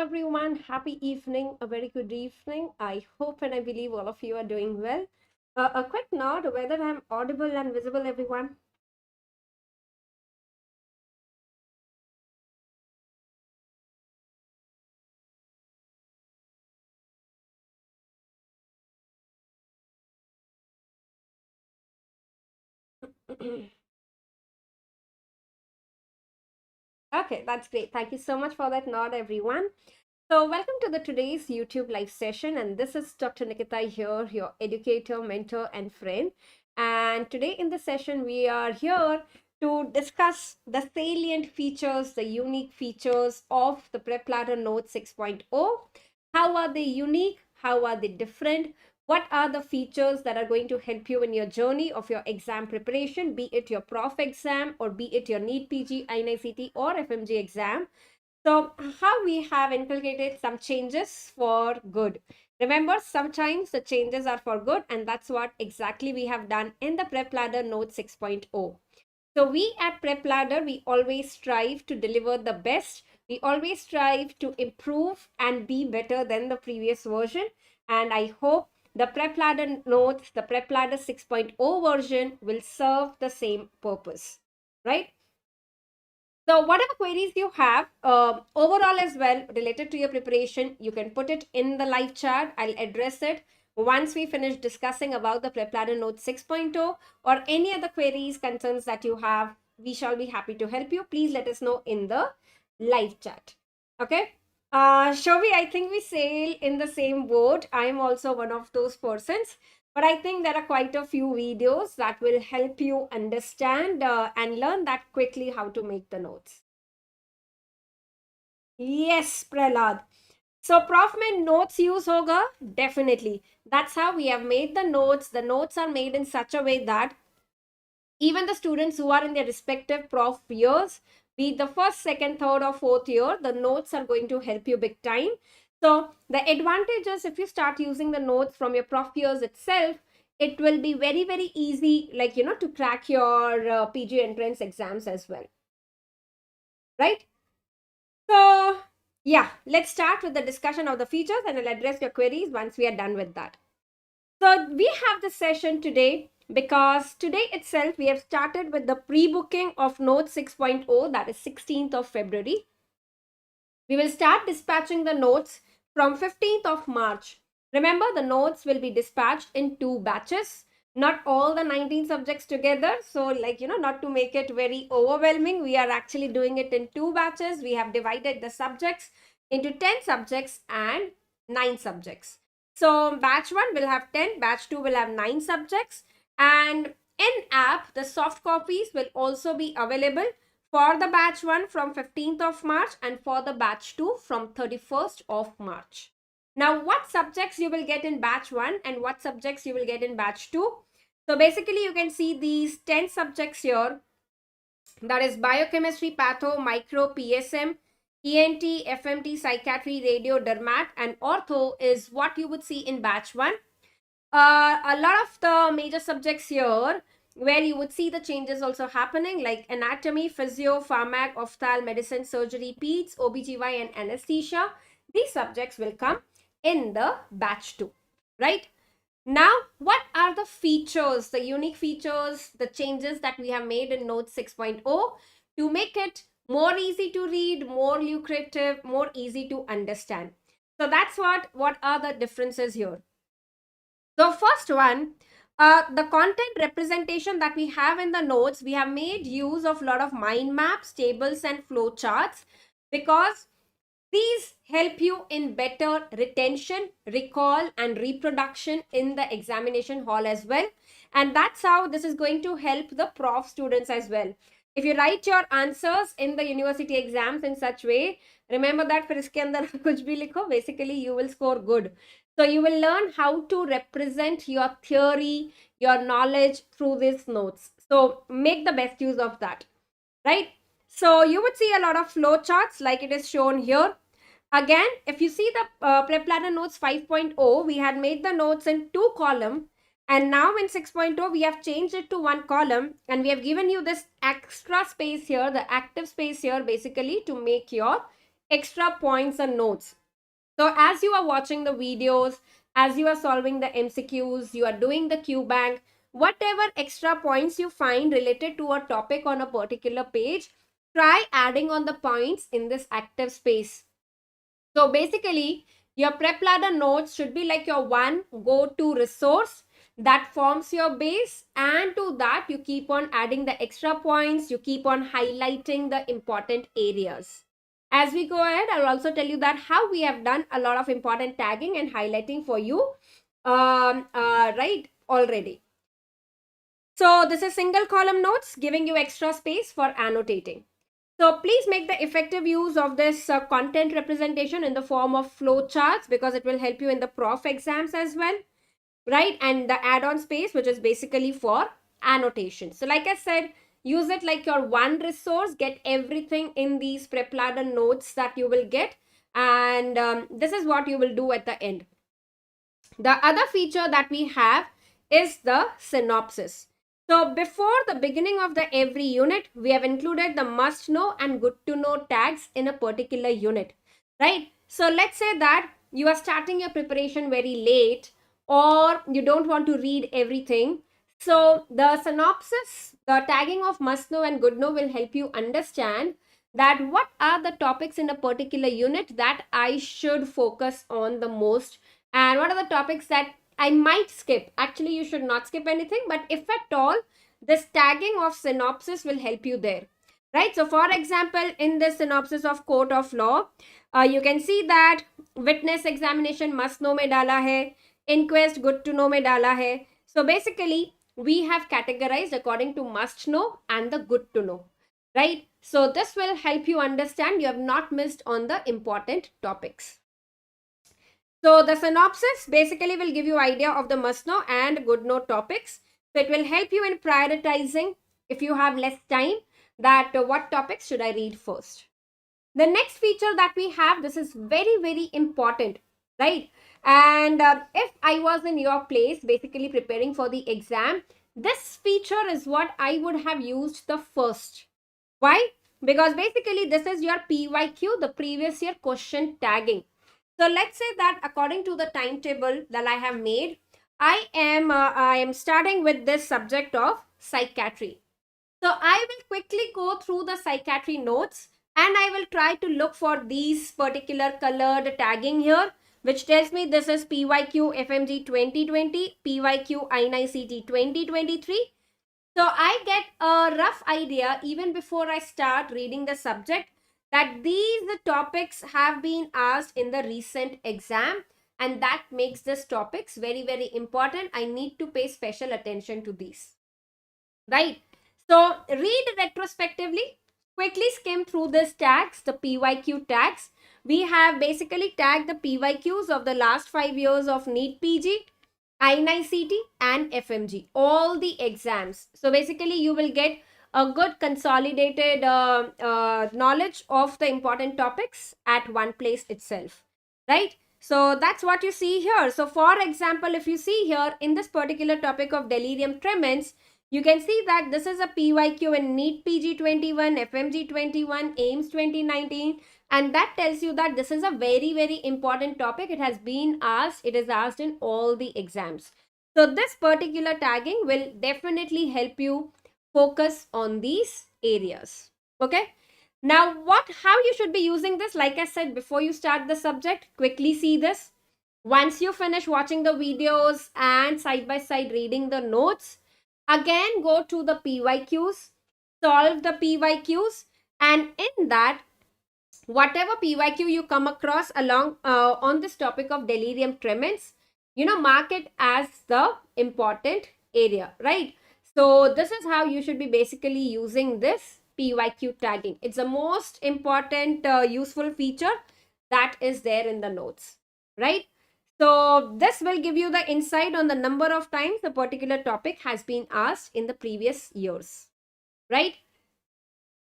everyone. Happy evening, a very good evening. I hope and I believe all of you are doing well. A quick note whether I'm audible and visible, everyone. Okay, that's great. Thank you so much for that nod, everyone. So, welcome to the today's YouTube live session, and this is Dr. Nikita here, your educator, mentor, and friend. And today in the session, we are here to discuss the salient features, the unique features of the PrepLadder Notes 6.0. How are they unique? How are they different? What are the features that are going to help you in your journey of your exam preparation, be it your prof exam or be it your NEET PG, INI-CET or FMGE exam? So, how we have inculcated some changes for good. Remember, sometimes the changes are for good, and that's what exactly we have done in the PrepLadder Note 6.0. So, we at PrepLadder, we always strive to deliver the best. We always strive to improve and be better than the previous version. And I hope the PrepLadder Notes, the PrepLadder 6.0 version will serve the same purpose, right? So whatever queries you have overall as well related to your preparation, you can put it in the live chat. I'll address it once we finish discussing about the PrepLadder Note 6.0 or any other queries, concerns that you have. We shall be happy to help you. Please let us know in the live chat. Okay. Shovi, I think we sail in the same boat. I am also one of those persons. But I think there are quite a few videos that will help you understand and learn that quickly how to make the notes. Yes, Prahlad. So, Prof mein notes use hoga? Definitely. That's how we have made the notes. The notes are made in such a way that even the students who are in their respective prof years, be it the first, second, third, or fourth year, the notes are going to help you big time. So the advantage is if you start using the notes from your prof years itself, it will be very, very easy, like, to crack your PG entrance exams as well. Right? So, yeah, let's start with the discussion of the features and I'll address your queries once we are done with that. So we have this session today because today itself we have started with the pre-booking of Note 6.0, that is 16th of February. We will start dispatching the notes from 15th of March. Remember, the notes will be dispatched in 2 batches, not all the 19 subjects together. So not to make it very overwhelming, we are actually doing it in 2 batches. We have divided the subjects into 10 subjects and 9 subjects. So batch 1 will have 10, batch 2 will have 9 subjects, and in app, the soft copies will also be available for the batch 1 from 15th of March and for the batch 2 from 31st of March. Now, what subjects you will get in batch 1 and what subjects you will get in batch 2? So basically, you can see these 10 subjects here. That is biochemistry, patho, micro, PSM, ENT, FMT, psychiatry, radio, dermat, and ortho is what you would see in batch 1. A lot of the major subjects here where you would see the changes also happening, like anatomy, physio, pharmac, ophthalm, medicine, surgery, peds, OBGY, and anesthesia. These subjects will come in the batch 2, right? Now, what are the features, the unique features, the changes that we have made in Note 6.0 to make it more easy to read, more lucrative, more easy to understand? So that's what are the differences here. The first one, the content representation that we have in the notes, we have made use of a lot of mind maps, tables, and flowcharts because these help you in better retention, recall, and reproduction in the examination hall as well. And that's how this is going to help the prof students as well. If you write your answers in the university exams in such way, remember that for iske andar kuch bhi likho, basically you will score good. So you will learn how to represent your theory, your knowledge through these notes. So make the best use of that, right? So you would see a lot of flow charts like it is shown here. Again, if you see the PrepLadder Notes 5.0, we had made the notes in 2 columns. And now in 6.0, we have changed it to 1 column. And we have given you this extra space here, the active space here, basically to make your extra points and notes. So as you are watching the videos, as you are solving the MCQs, you are doing the Q bank, whatever extra points you find related to a topic on a particular page, try adding on the points in this active space. So basically, your PrepLadder notes should be like your one go-to resource that forms your base, and to that you keep on adding the extra points, you keep on highlighting the important areas. As we go ahead, I'll also tell you that how we have done a lot of important tagging and highlighting for you right already. So this is single column notes giving you extra space for annotating. So please make the effective use of this content representation in the form of flowcharts, because it will help you in the prof exams as well, right? And the add-on space, which is basically for annotation. So like I said, use it like your one resource, get everything in these PrepLadder notes that you will get. And this is what you will do at the end. The other feature that we have is the synopsis. So before the beginning of the every unit, we have included the must know and good to know tags in a particular unit, right? So let's say that you are starting your preparation very late, or you don't want to read everything. So the synopsis, the tagging of must know and good know will help you understand that what are the topics in a particular unit that I should focus on the most, and what are the topics that I might skip. Actually, you should not skip anything, but if at all, this tagging of synopsis will help you there, right? So for example, in this synopsis of court of law, you can see that witness examination must know mein dala hai, inquest good to know mein dala hai. So basically, we have categorized according to must know and the good to know, right? So this will help you understand you have not missed on the important topics. So the synopsis basically will give you idea of the must know and good know topics. So it will help you in prioritizing, if you have less time, that what topics should I read first. The next feature that we have, this is very, very important, right? And if I was in your place, basically preparing for the exam, this feature is what I would have used the first. Why? Because basically this is your PYQ, the previous year question tagging. So let's say that according to the timetable that I have made, I am starting with this subject of psychiatry. So I will quickly go through the psychiatry notes, and I will try to look for these particular colored tagging here, which tells me this is PYQ FMG 2020, PYQ INI-CET 2023. So I get a rough idea even before I start reading the subject that these topics have been asked in the recent exam, and that makes these topics very, very important. I need to pay special attention to these, right? So read retrospectively, quickly skim through these tags, the PYQ tags. We have basically tagged the PYQs of the last 5 years of NEET PG, INI-CET and FMG, all the exams. So basically you will get a good consolidated knowledge of the important topics at one place itself, right? So that's what you see here. So for example, if you see here in this particular topic of delirium tremens, you can see that this is a PYQ in NEET PG 21, FMG 21, AIMS 2019, and that tells you that this is a very, very important topic. It has been asked, it is asked in all the exams. So this particular tagging will definitely help you focus on these areas. Okay. Now, how you should be using this, like I said, before you start the subject, quickly see this. Once you finish watching the videos and side by side reading the notes, again go to the PYQs, solve the PYQs, and in that, whatever PYQ you come across along on this topic of delirium tremens, mark it as the important area, right? So this is how you should be basically using this PYQ tagging. It's the most important useful feature that is there in the notes, right? So this will give you the insight on the number of times a particular topic has been asked in the previous years, right?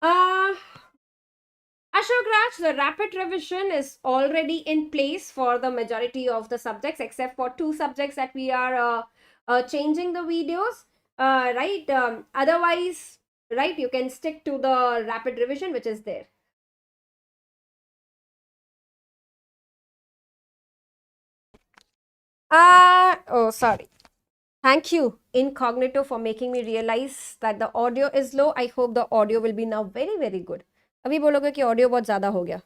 Uh, Ashok Raj, the rapid revision is already in place for the majority of the subjects, except for 2 subjects that we are changing the videos, right? Otherwise, right, you can stick to the rapid revision, which is there. Oh, sorry. Thank you, Incognito, for making me realize that the audio is low. I hope the audio will be now very, very good. अभी बोलोगे कि audio बहुत ज़्यादा हो गया.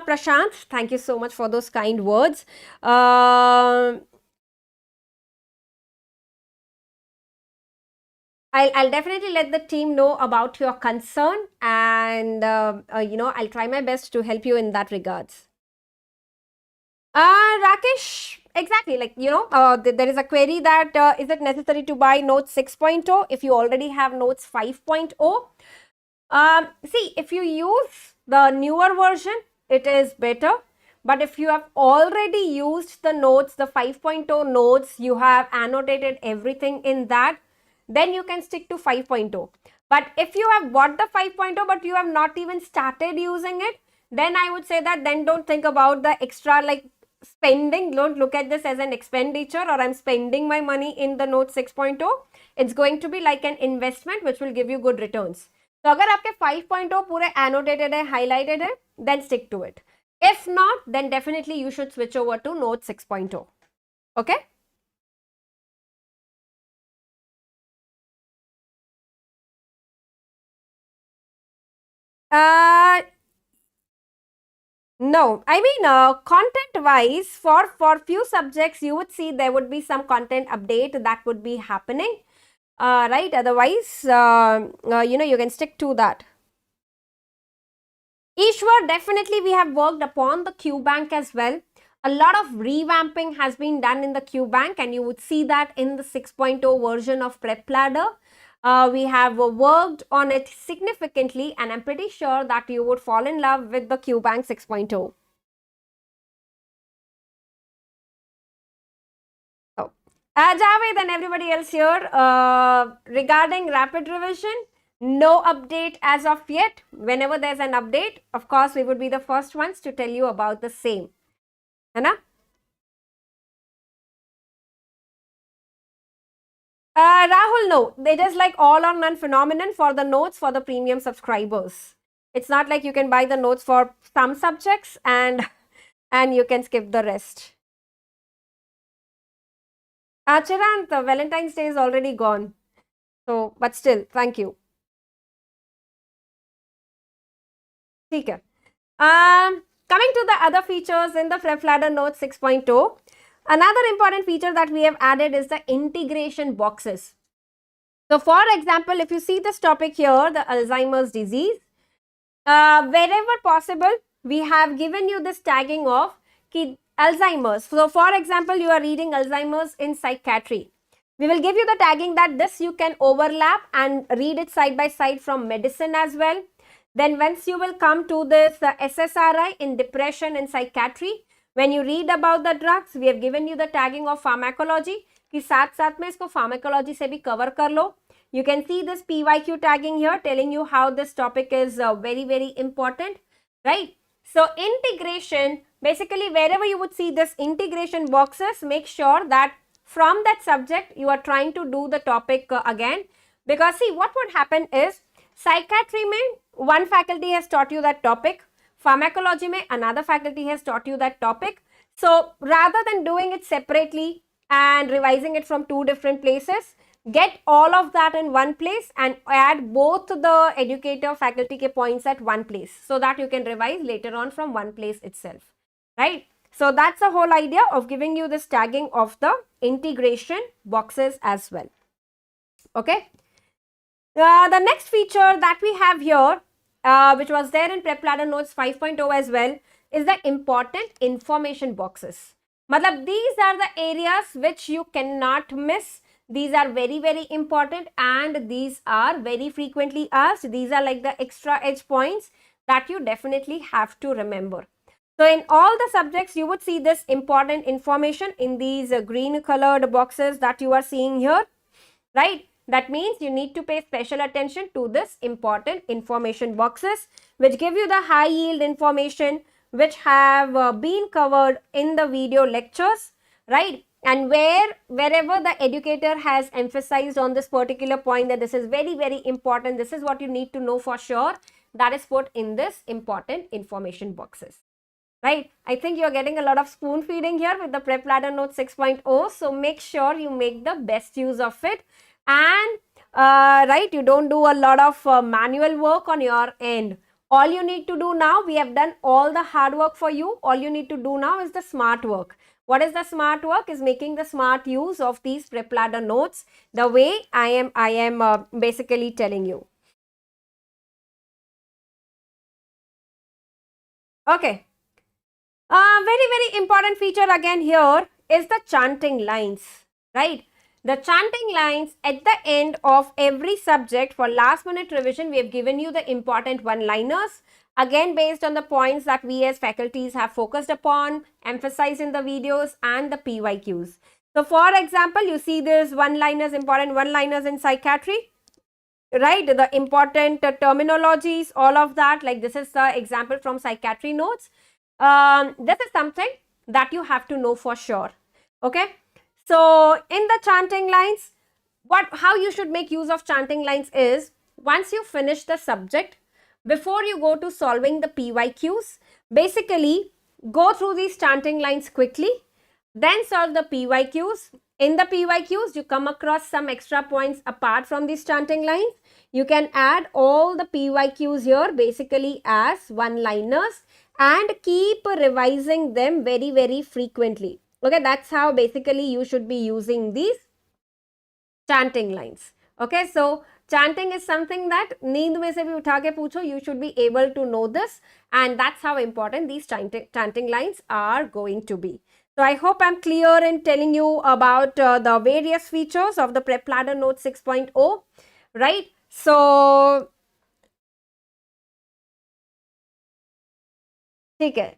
Prashant, thank you so much for those kind words. I'll definitely let the team know about your concern, and I'll try my best to help you in that regards. Rakesh, exactly. Like, there is a query that is it necessary to buy Notes 6.0 if you already have Notes 5.0? See, if you use the newer version, it is better. But if you have already used the notes, the 5.0 notes, you have annotated everything in that, then you can stick to 5.0. But if you have bought the 5.0 but you have not even started using it, then I would say that then don't think about the extra like spending. Don't look at this as an expenditure or I'm spending my money in the Note 6.0. It's going to be like an investment which will give you good returns. तो अगर आपके 5.0 पूरे annotated है, highlighted है, then stick to it. If not, then definitely you should switch over to Note 6.0. Okay? No, I mean, content-wise, for few subjects, you would see there would be some content update that would be happening, right? Otherwise, you can stick to that. Ishwar, definitely we have worked upon the Q bank as well. A lot of revamping has been done in the Q bank, and you would see that in the 6.0 version of PrepLadder. We have worked on it significantly, and I'm pretty sure that you would fall in love with the Q bank 6.0. Oh. Javed and everybody else here, regarding rapid revision, no update as of yet. Whenever there's an update, of course, we would be the first ones to tell you about the same. है ना? Rahul, no. It is like all or none phenomenon for the notes for the premium subscribers. It's not like you can buy the notes for some subjects and and you can skip the rest. Chirant, Valentine's Day is already gone. So, but still, thank you. Okay. Coming to the other features in the PrepLadder Notes 6.0, another important feature that we have added is the integration boxes. So, for example, if you see this topic here, the Alzheimer's disease, wherever possible, we have given you this tagging of Alzheimer's. So, for example, you are reading Alzheimer's in psychiatry. We will give you the tagging that this you can overlap and read it side by side from medicine as well. Then once you will come to this SSRI in depression and psychiatry, when you read about the drugs, we have given you the tagging of pharmacology कि साथ साथ में इसको pharmacology से भी cover कर लो. You can see this PYQ tagging here telling you how this topic is very, very important, right? So integration, basically wherever you would see this integration boxes, make sure that from that subject you are trying to do the topic again, because see what would happen is psychiatry mein one faculty has taught you that topic, pharmacology mein another faculty has taught you that topic. So rather than doing it separately and revising it from two different places, get all of that in one place and add both the educator faculty ke points at one place so that you can revise later on from one place itself, right? So that's the whole idea of giving you this tagging of the integration boxes as well. Okay. The next feature that we have here, which was there in PrepLadder Notes 5.0 as well, is the important information boxes. Matlab, these are the areas which you cannot miss. These are very, very important and these are very frequently asked. These are like the extra edge points that you definitely have to remember. So in all the subjects, you would see this important information in these green colored boxes that you are seeing here, right? That means you need to pay special attention to this important information boxes, which give you the high yield information, which have been covered in the video lectures, right? And wherever the educator has emphasized on this particular point that this is very, very important, this is what you need to know for sure, that is put in this important information boxes. right? I think you're getting a lot of spoon feeding here with the PrepLadder Notes 6.0. So make sure you make the best use of it. And right, you don't do a lot of manual work on your end. All you need to do now, we have done all the hard work for you. All you need to do now is the smart work. What is the smart work? Is making the smart use of these PrepLadder Notes the way I am basically telling you. Okay. Very important feature again here is the chanting lines, right? The chanting lines at the end of every subject for last minute revision, we have given you the important one-liners. Again, based on the points that we as faculties have focused upon, emphasized in the videos and the PYQs. So for example, you see this one-liners, important one-liners in psychiatry, right? The important terminologies, all of that, like this is the example from psychiatry notes. This is something that you have to know for sure. Okay. So in the chanting lines, how you should make use of chanting lines is, once you finish the subject, before you go to solving the PYQs, basically go through these chanting lines quickly, then solve the PYQs. In the PYQs, you come across some extra points apart from these chanting lines. You can add all the PYQs here basically as one-liners and keep revising them very frequently. Okay, that's how basically you should be using these chanting lines. Okay, so chanting is something that नींद में से भी उठा के पूछो, you should be able to know this, and that's how important these chanting lines are going to be. So I hope I'm clear in telling you about the various features of the PrepLadder Notes 6.0, right? So ठीक है.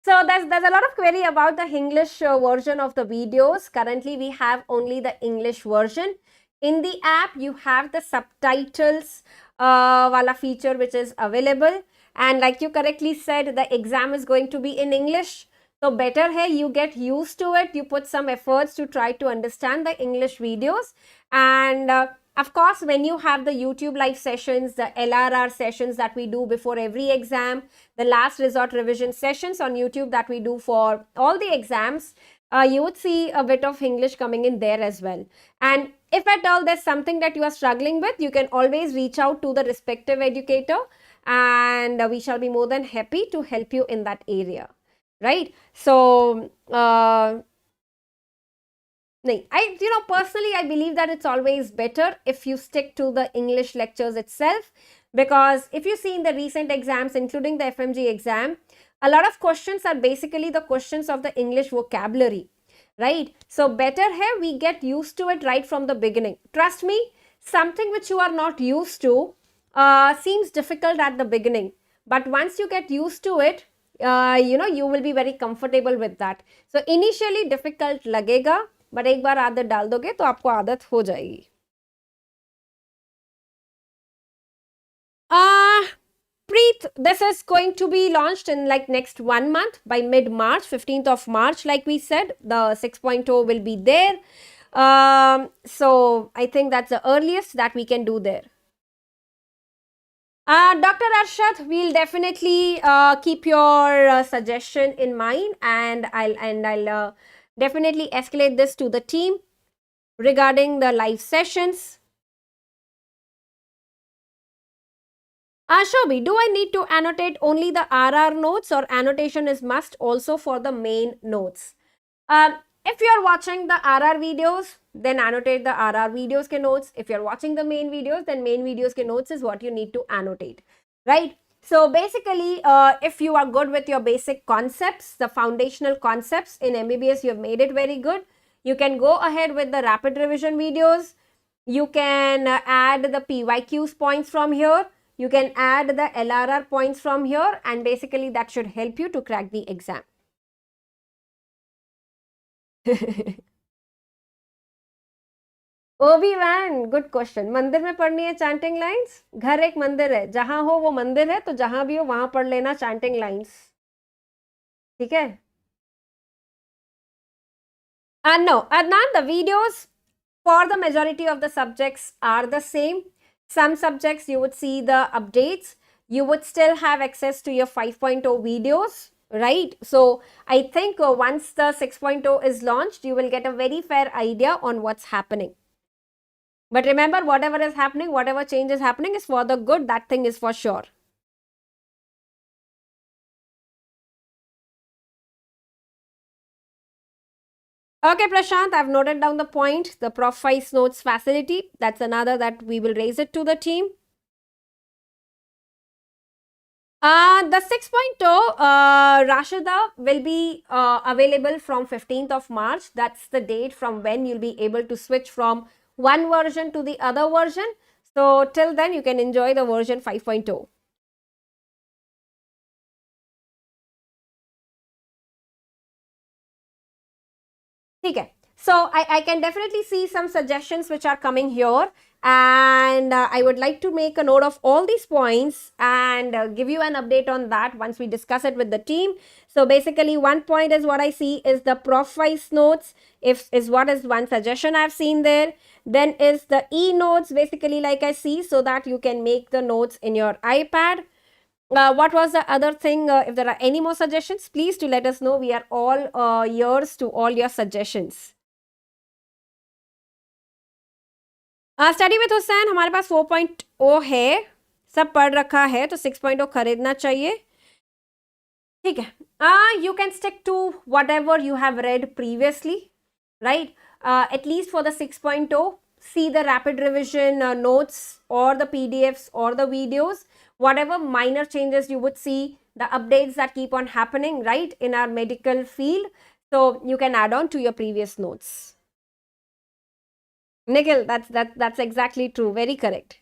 So there's a lot of query about the English version of the videos. Currently, we have only the English version. In the app, you have the subtitles wala feature which is available. And like you correctly said, the exam is going to be in English. So better here, you get used to it. You put some efforts to try to understand the English videos. And of course, when you have the YouTube live sessions, the LRR sessions that we do before every exam, the last resort revision sessions on YouTube that we do for all the exams, you would see a bit of English coming in there as well. And if at all there's something that you are struggling with, you can always reach out to the respective educator, and we shall be more than happy to help you in that area, right? So personally, I believe that it's always better if you stick to the English lectures itself, because if you see in the recent exams, including the FMGE exam, a lot of questions are basically the questions of the English vocabulary, right? So better here we get used to it right from the beginning. Trust me, something which you are not used to seems difficult at the beginning, but once you get used to it, you will be very comfortable with that. So initially difficult लगेगा, but एक बार आदत डाल दोगे तो आपको आदत हो जाएगी. Preet, this is going to be launched in like next 1 month, by mid-March, 15th of March, like we said, the 6.0 will be there. So I think that's the earliest that we can do there. Dr. Arshad, we'll definitely keep your suggestion in mind, and I'll definitely escalate this to the team regarding the live sessions. Shobi, do I need to annotate only the RR notes, or annotation is must also for the main notes? If you're watching the RR videos, then annotate the RR videos ke notes. If you're watching the main videos, then main videos ke notes is what you need to annotate, right? So basically, if you are good with your basic concepts, the foundational concepts in MBBS, you have made it very good. You can go ahead with the rapid revision videos. You can add the PYQs points from here. You can add the LRR points from here, and basically that should help you to crack the exam. Obi-Wan, good question. मंदिर में पढ़नी है chanting lines? घर एक मंदिर है, जहां हो वो मंदिर है, तो जहां भी हो वहां पढ़ लेना chanting lines. ठीक है? No, Adnan, the videos for the majority of the subjects are the same. Some subjects you would see the updates. You would still have access to your 5.0 videos, right? So I think once the 6.0 is launched, you will get a very fair idea on what's happening. But remember, whatever is happening, whatever change is happening is for the good. That thing is for sure. Okay, Prashant, I've noted down the point. The Prof. Vice Notes facility. That's another that we will raise it to the team. The 6.0, Rashida, will be available from 15th of March. That's the date from when you'll be able to switch from one version to the other version. So till then, you can enjoy the version 5.0. Okay. So I can definitely see some suggestions which are coming here, and I would like to make a note of all these points and give you an update on that once we discuss it with the team. So basically, one point is what I see is the Prof. Vice notes, if is what is one suggestion I've seen there. Then is the e-notes, basically, like I see, so that you can make the notes in your iPad. What was the other thing? If there are any more suggestions, please do let us know. We are all ears to all your suggestions. Study with Hussain हमारे पास 4.0 है, सब पढ़ रखा है, तो 6.0 खरीदना चाहिए. ठीक है. You can stick to whatever you have read previously, right? At least for the 6.0, see the rapid revision notes or the PDFs or the videos, whatever minor changes you would see, the updates that keep on happening, right, in our medical field. So you can add on to your previous notes. Nikhil, that's exactly true. Very correct.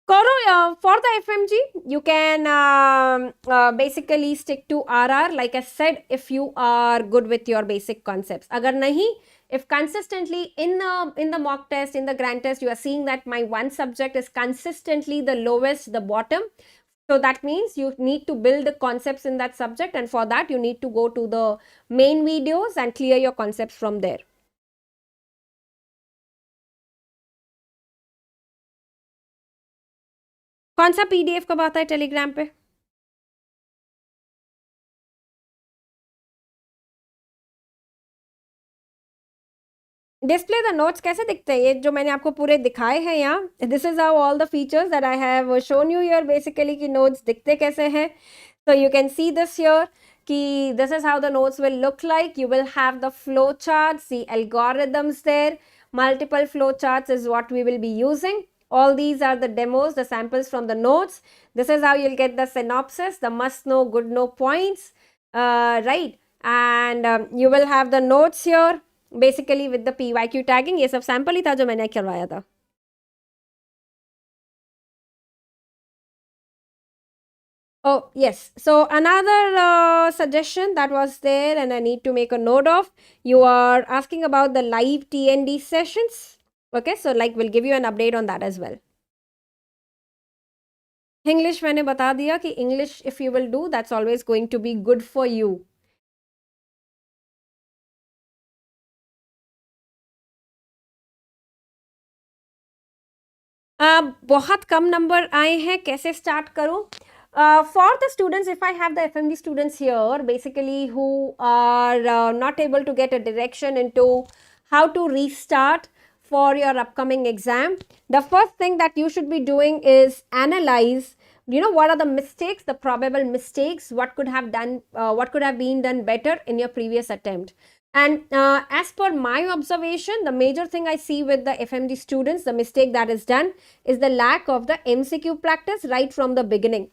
Koro, for the FMG, you can basically stick to RR. Like I said, if you are good with your basic concepts. Agar nahi, if consistently in the mock test, in the grand test, you are seeing that my one subject is consistently the lowest, the bottom. So that means you need to build the concepts in that subject, and for that you need to go to the main videos and clear your concepts from there. कौन सा PDF कब आता है Telegram पे? Display the notes कैसे दिखते हैं? ये जो मैंने आपको पूरे दिखाए हैं यहाँ, this is how all the features that I have shown you here, basically कि नोट्स दिखते कैसे हैं. So you can see this here. This is how the notes will look like. You will have the flow charts, the algorithms there. Multiple flow charts is what we will be using. All these are the demos, the samples from the notes. This is how you'll get the synopsis, the must know, good know points, right? And you will have the notes here, basically with the PYQ tagging. ये सब sample ही था जो मैंने करवाया था. Oh, yes. So another suggestion that was there and I need to make a note of, you are asking about the live TND sessions. Okay, so like we'll give you an update on that as well. English मैंने बता दिया कि English if you will do, that's always going to be good for you. बहुत कम number आए हैं, कैसे start करूं? For the students, if I have the FMG students here, basically who are not able to get a direction into how to restart for your upcoming exam, the first thing that you should be doing is analyze, what are the mistakes, the probable mistakes, what could have been done better in your previous attempt. And as per my observation, the major thing I see with the FMG students, the mistake that is done is the lack of the MCQ practice right from the beginning.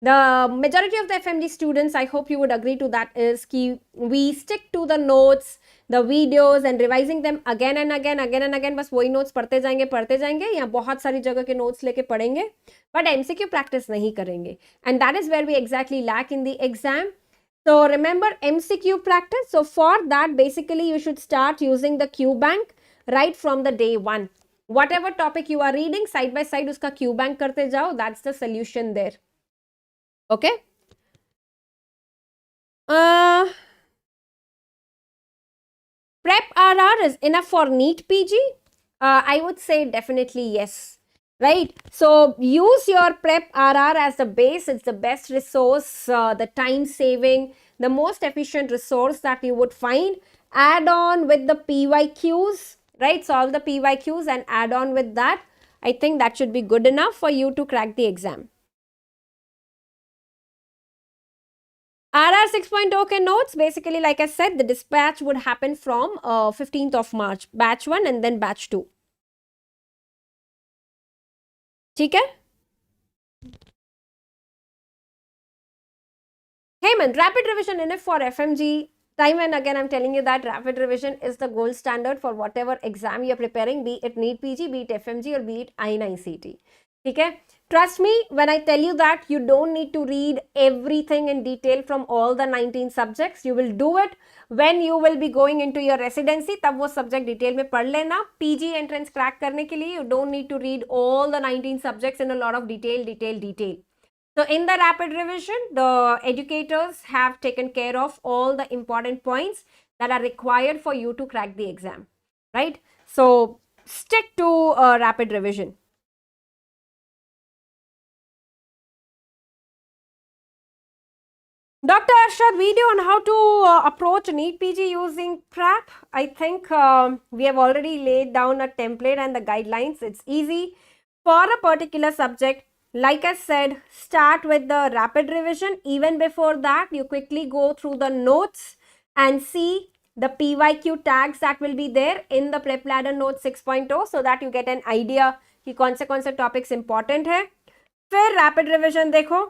The majority of the FMG students, I hope you would agree to that, is कि we stick to the notes, the videos and revising them again and again. बस वही notes पढ़ते जाएंगे या बहुत सारी जगह के notes लेके पढ़ेंगे, but MCQ practice नहीं करेंगे. And that is where we exactly lack in the exam. So remember MCQ practice. So for that, basically you should start using the Q bank right from the day one. Whatever topic you are reading, side by side उसका Q bank करते जाओ. That's the solution there. Okay. Prep RR is enough for NEET PG? I would say definitely yes. Right? So use your Prep RR as the base. It's the best resource, the time saving, the most efficient resource that you would find. Add on with the PYQs, right? Solve the PYQs and add on with that. I think that should be good enough for you to crack the exam. RR 6.0 के notes, basically, like I said, the dispatch would happen from 15th of March, batch 1 and then batch 2. ठीक है? Heyman, rapid revision enough for FMGE. Time and again, I'm telling you that rapid revision is the gold standard for whatever exam you're preparing, be it NEET PG, be it FMG, or be it INI-CET. Okay? Trust me when I tell you that you don't need to read everything in detail from all the 19 subjects. You will do it when you will be going into your residency. तब वो subject detail में पढ़ लेना. PG entrance crack करने के लिए you don't need to read all the 19 subjects in a lot of detail. So in the rapid revision, the educators have taken care of all the important points that are required for you to crack the exam, right? So stick to rapid revision. Dr. Arshad, video on how to approach NEET PG using Prep. I think we have already laid down a template and the guidelines. It's easy for a particular subject. Like I said, start with the rapid revision. Even before that, you quickly go through the notes and see the PYQ tags that will be there in the PrepLadder Notes 6.0 so that you get an idea कि कौन से topics important है. फिर rapid revision देखो,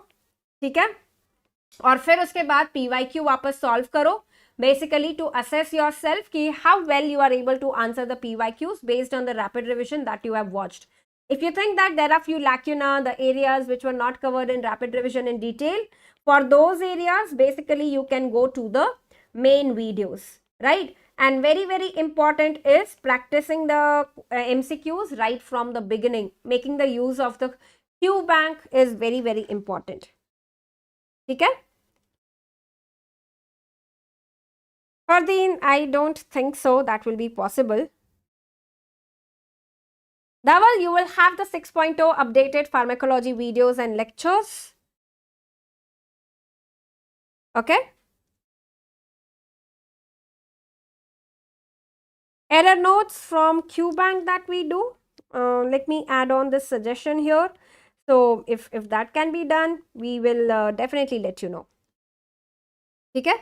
ठीक है? और फिर उसके बाद PYQ वापस सॉल्व करो, basically to assess yourself कि how well you are able to answer the PYQs based on the rapid revision that you have watched. If you think that there are few lacuna, the areas which were not covered in rapid revision in detail, for those areas, basically you can go to the main videos, right? And very, very important is practicing the MCQs right from the beginning. Making the use of the Q bank is very, very important. ठीक है? Fardeen, I don't think so that will be possible. Dhaval, you will have the 6.0 updated pharmacology videos and lectures. Okay? Error notes from QBank that we do. Let me add on this suggestion here. So, if that can be done, we will definitely let you know. Okay?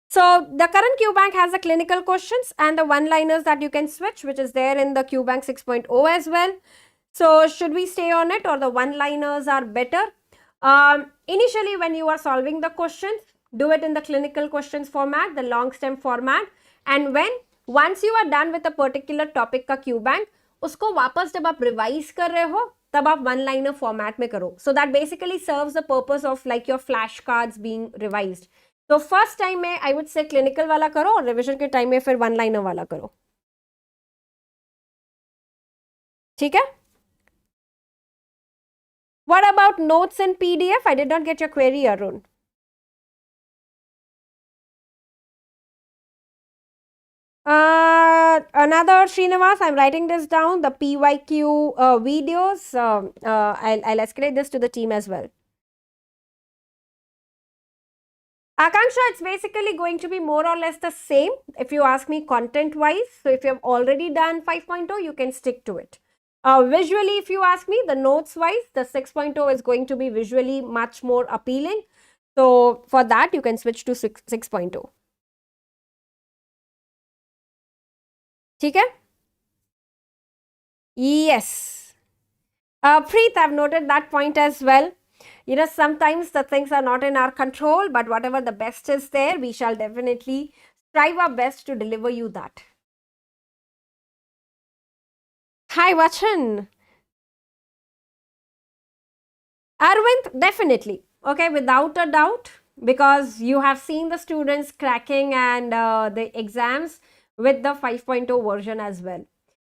So, the current QBank has the clinical questions and the one-liners that you can switch, which is there in the QBank 6.0 as well. So, should we stay on it or the one-liners are better? Initially, when you are solving the questions, do it in the clinical questions format, the long stem format. And once you are done with a particular topic का QBank, उसको वापस जब आप revise कर रहे हो, तब आप one-liner format में करो. So that basically serves the purpose of like your flashcards being revised. तो फर्स्ट टाइम में आई वुड से क्लिनिकल वाला करो और रिविजन के टाइम में फिर वन लाइनर वाला करो. ठीक है? What about notes in PDF? I did not get your query, Arun. Another Srinivas, I'm writing this down. The PYQ videos. I'll escalate this to the team as well. Akanksha, it's basically going to be more or less the same if you ask me content-wise. So if you have already done 5.0, you can stick to it. Visually, if you ask me, the notes-wise, the 6.0 is going to be visually much more appealing. So for that, you can switch to 6.0. ठीक है? Yes. Preet, I've noted that point as well. You know, sometimes the things are not in our control, but whatever the best is there, we shall definitely strive our best to deliver you that. Hi, Vachan. Arvind, definitely. Okay, without a doubt, because you have seen the students cracking and the exams with the 5.0 version as well.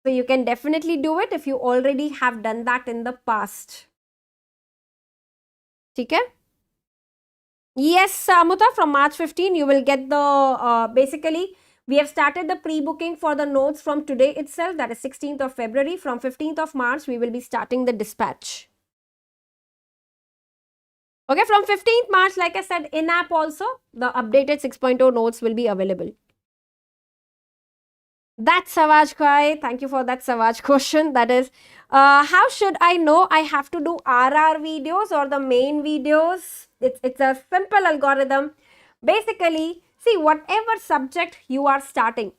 So you can definitely do it if you already have done that in the past. ठीक है? Yes, Amita, from March 15, you will get the basically. We have started the pre-booking for the notes from today itself, that is 16th of February. From 15th of March, we will be starting the dispatch. Okay, from 15th March, like I said, in-app also, the updated 6.0 notes will be available. That's Savaj Kai. Thank you for that Savaj question. That is, how should I know I have to do RR videos or the main videos? It's a simple algorithm. Basically, see, whatever subject you are starting,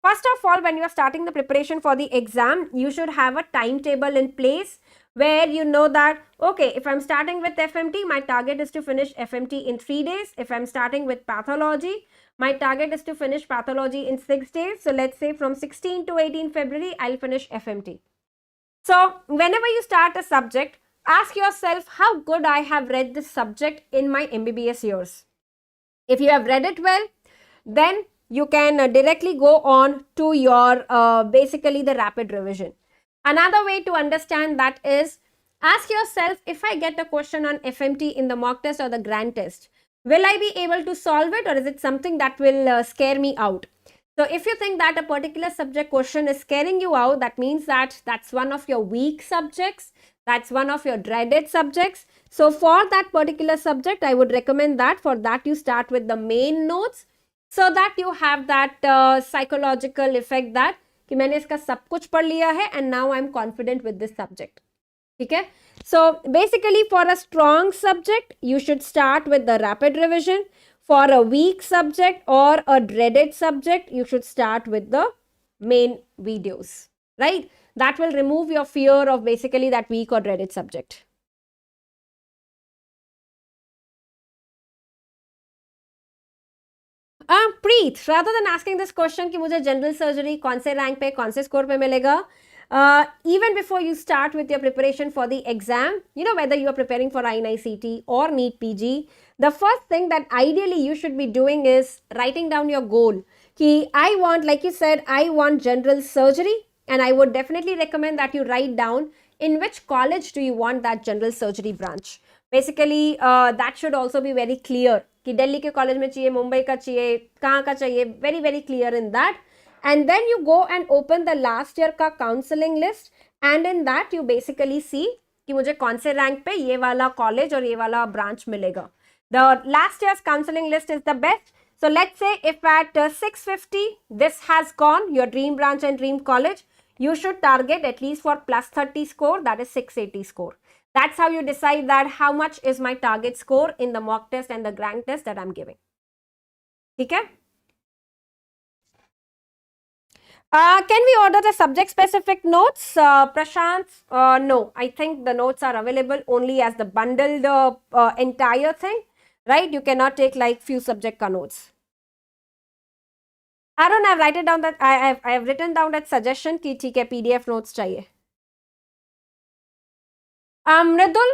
first of all, when you are starting the preparation for the exam, you should have a timetable in place where you know that, okay, if I'm starting with FMT, my target is to finish FMT in 3 days. If I'm starting with pathology, my target is to finish pathology in 6 days. So let's say from 16 to 18 February, I'll finish FMT. So whenever you start a subject, ask yourself how good I have read this subject in my MBBS years. If you have read it well, then you can directly go on to your basically the rapid revision. Another way to understand that is, ask yourself, if I get a question on FMT in the mock test or the grand test, will I be able to solve it, or is it something that will scare me out? So if you think that a particular subject question is scaring you out, that means that that's one of your weak subjects, that's one of your dreaded subjects. So for that particular subject, I would recommend that for that you start with the main notes, so that you have that psychological effect that कि मैंने इसका सब कुछ पढ़ लिया है and now I'm confident with this subject. ठीक है? So basically for a strong subject, you should start with the rapid revision. For a weak subject or a dreaded subject, you should start with the main videos, right? That will remove your fear of basically that weak or dreaded subject. Preet, rather than asking this question कि मुझे general surgery कौन से rank पे कौन से score पे मिलेगा, even before you start with your preparation for the exam, you know, whether you are preparing for INI-CET or NEET PG, the first thing that ideally you should be doing is writing down your goal. कि I want, like you said, I want general surgery, and I would definitely recommend that you write down in which college do you want that general surgery branch. Basically, that should also be very clear कि दिल्ली के college में चाहिए, मुंबई का चाहिए, कहाँ का चाहिए, very very clear in that. And then you go and open the last year का counseling list, and in that you basically see कि मुझे कौन से रैंक पे ये वाला कॉलेज और ये वाला ब्रांच मिलेगा. The last year's counseling list is the best. So let's say if at 650 this has gone, your dream branch and dream college, you should target at least for plus 30 score, that is 680 score. That's how you decide that how much is my target score in the mock test and the grand test that I'm giving. Okay? Can we order the subject specific notes, Prashant? No, I think the notes are available only as the bundled entire thing, right? You cannot take like few subject ka notes. Arun, I've written down that I have written down that suggestion कि ठीक है PDF notes चाहिए. Mridul,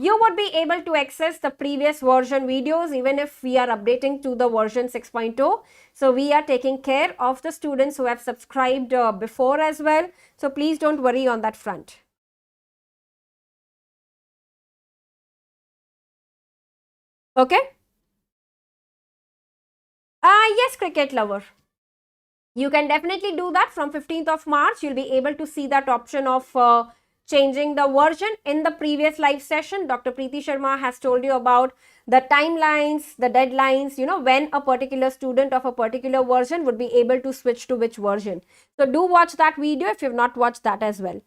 you would be able to access the previous version videos even if we are updating to the version 6.0. So we are taking care of the students who have subscribed before as well. So please don't worry on that front. Okay? Yes, cricket lover. You can definitely do that from 15th of March. You'll be able to see that option of changing the version. In the previous live session, Dr. Preeti Sharma has told you about the timelines, the deadlines, you know, when a particular student of a particular version would be able to switch to which version. So do watch that video if you've not watched that as well.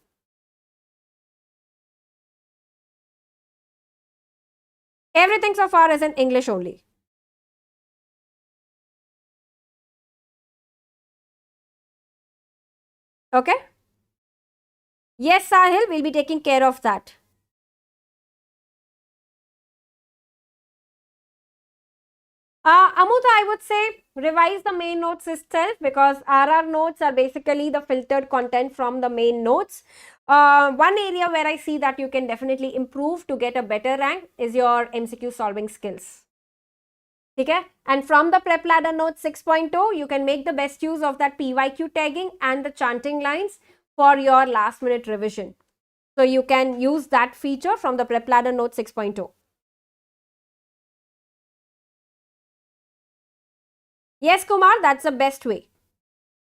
Everything so far is in English only. Okay? Yes, Sahil, we'll be taking care of that. Amuta, I would say revise the main notes itself, because RR notes are basically the filtered content from the main notes. One area where I see that you can definitely improve to get a better rank is your MCQ solving skills. Okay? And from the PrepLadder Notes 6.0, you can make the best use of that PYQ tagging and the chanting lines for your last minute revision. So you can use that feature from the PrepLadder Notes 6.0. Yes, Kumar, that's the best way.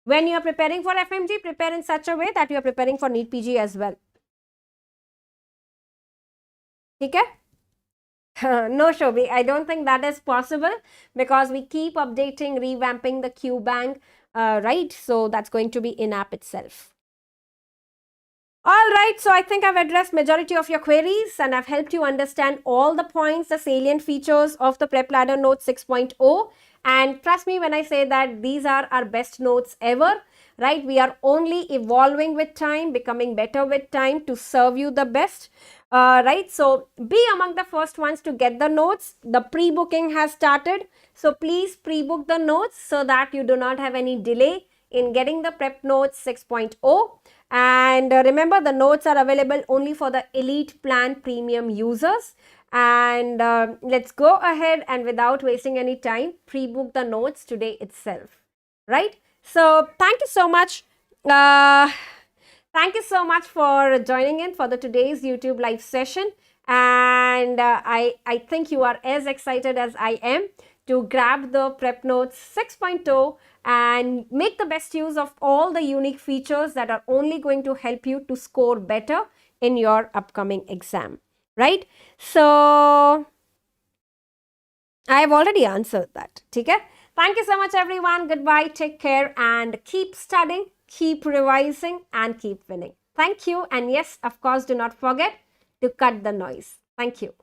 When you are preparing for FMG, prepare in such a way that you are preparing for NEET PG as well. Okay? No, Shobhi, I don't think that is possible because we keep updating, revamping the Q bank, right? So that's going to be in app itself. All right, so I think I've addressed majority of your queries and I've helped you understand all the points, the salient features of the PrepLadder Notes 6.0. And trust me when I say that these are our best notes ever, right? We are only evolving with time, becoming better with time to serve you the best, right? So be among the first ones to get the notes. The pre-booking has started. So please pre-book the notes so that you do not have any delay in getting the Prep Notes 6.0. And remember, the notes are available only for the Elite Plan Premium users. And let's go ahead and without wasting any time, pre-book the notes today itself, right? So thank you so much. Thank you so much for joining in for the today's YouTube live session. And I think you are as excited as I am to grab the Prep Notes 6.0 and make the best use of all the unique features that are only going to help you to score better in your upcoming exam, right? So I have already answered that. Okay? Thank you so much, everyone. Goodbye. Take care and keep studying, keep revising, and keep winning. Thank you. And yes, of course, do not forget to cut the noise. Thank you.